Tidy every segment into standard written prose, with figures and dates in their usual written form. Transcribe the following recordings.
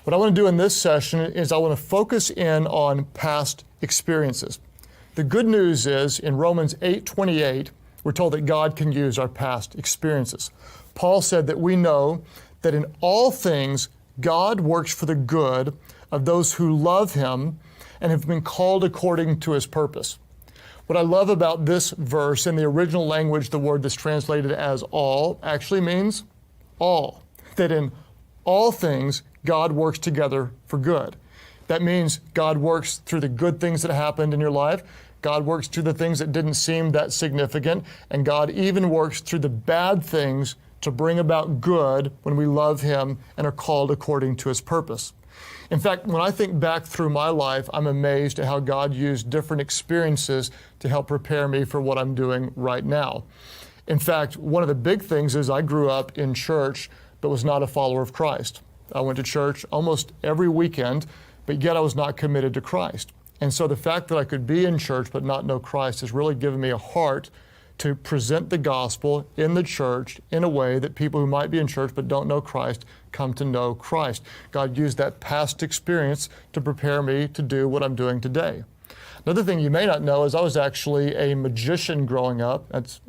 What I want to do in this session is I want to focus in on past experiences. The good news is in Romans 8:28, we're told that God can use our past experiences. Paul said that we know that in all things God works for the good of those who love him and have been called according to his purpose. What I love about this verse, in the original language, the word that's translated as all actually means all. That in all things, God works together for good. That means God works through the good things that happened in your life. God works through the things that didn't seem that significant. And God even works through the bad things to bring about good when we love him and are called according to his purpose. In fact, when I think back through my life, I'm amazed at how God used different experiences to help prepare me for what I'm doing right now. In fact, one of the big things is I grew up in church, but was not a follower of Christ. I went to church almost every weekend, but yet I was not committed to Christ. And so the fact that I could be in church but not know Christ has really given me a heart to present the gospel in the church in a way that people who might be in church but don't know Christ come to know Christ. God used that past experience to prepare me to do what I'm doing today. Another thing you may not know is I was actually a magician growing up. That's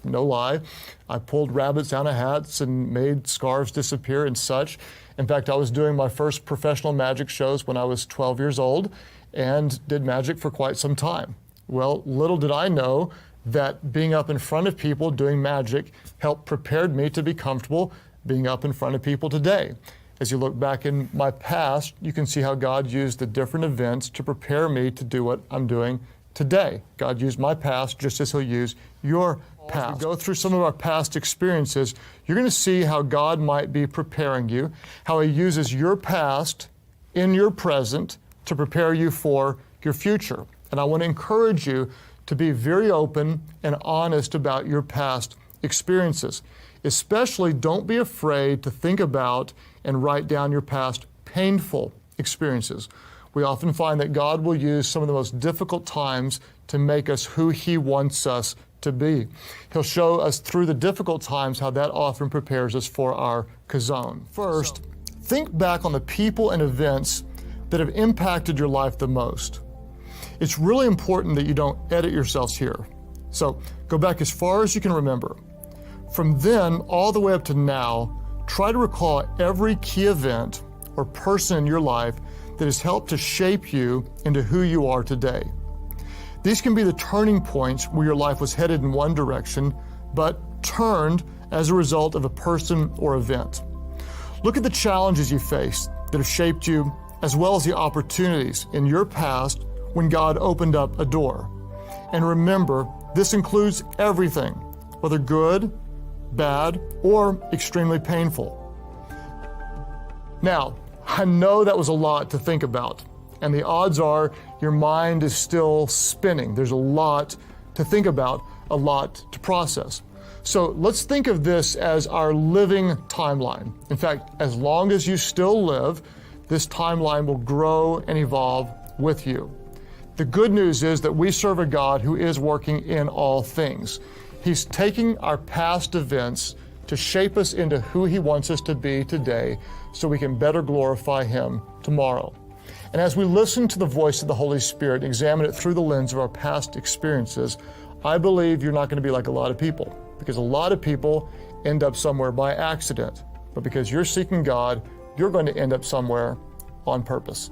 no lie. I pulled rabbits out of hats and made scarves disappear and such. In fact, I was doing my first professional magic shows when I was 12 years old and did magic for quite some time. Well, little did I know that being up in front of people doing magic helped prepared me to be comfortable being up in front of people today. As you look back in my past, you can see how God used the different events to prepare me to do what I'm doing today. God used my past just as he'll use your past. As we go through some of our past experiences, you're going to see how God might be preparing you, how he uses your past in your present to prepare you for your future. And I want to encourage you to be very open and honest about your past experiences. Especially, don't be afraid to think about and write down your past painful experiences. We often find that God will use some of the most difficult times to make us who he wants us to be. He'll show us through the difficult times how that often prepares us for our kazon. First, think back on the people and events that have impacted your life the most. It's really important that you don't edit yourselves here. So go back as far as you can remember. From then all the way up to now, try to recall every key event or person in your life that has helped to shape you into who you are today. These can be the turning points where your life was headed in one direction, but turned as a result of a person or event. Look at the challenges you faced that have shaped you, as well as the opportunities in your past when God opened up a door. And remember, this includes everything, whether good, bad, or extremely painful. Now, I know that was a lot to think about, and the odds are your mind is still spinning. There's a lot to think about, a lot to process. So let's think of this as our living timeline. In fact, as long as you still live, this timeline will grow and evolve with you. The good news is that we serve a God who is working in all things. He's taking our past events to shape us into who he wants us to be today so we can better glorify him tomorrow. And as we listen to the voice of the Holy Spirit and examine it through the lens of our past experiences, I believe you're not going to be like a lot of people, because a lot of people end up somewhere by accident. But because you're seeking God, you're going to end up somewhere on purpose.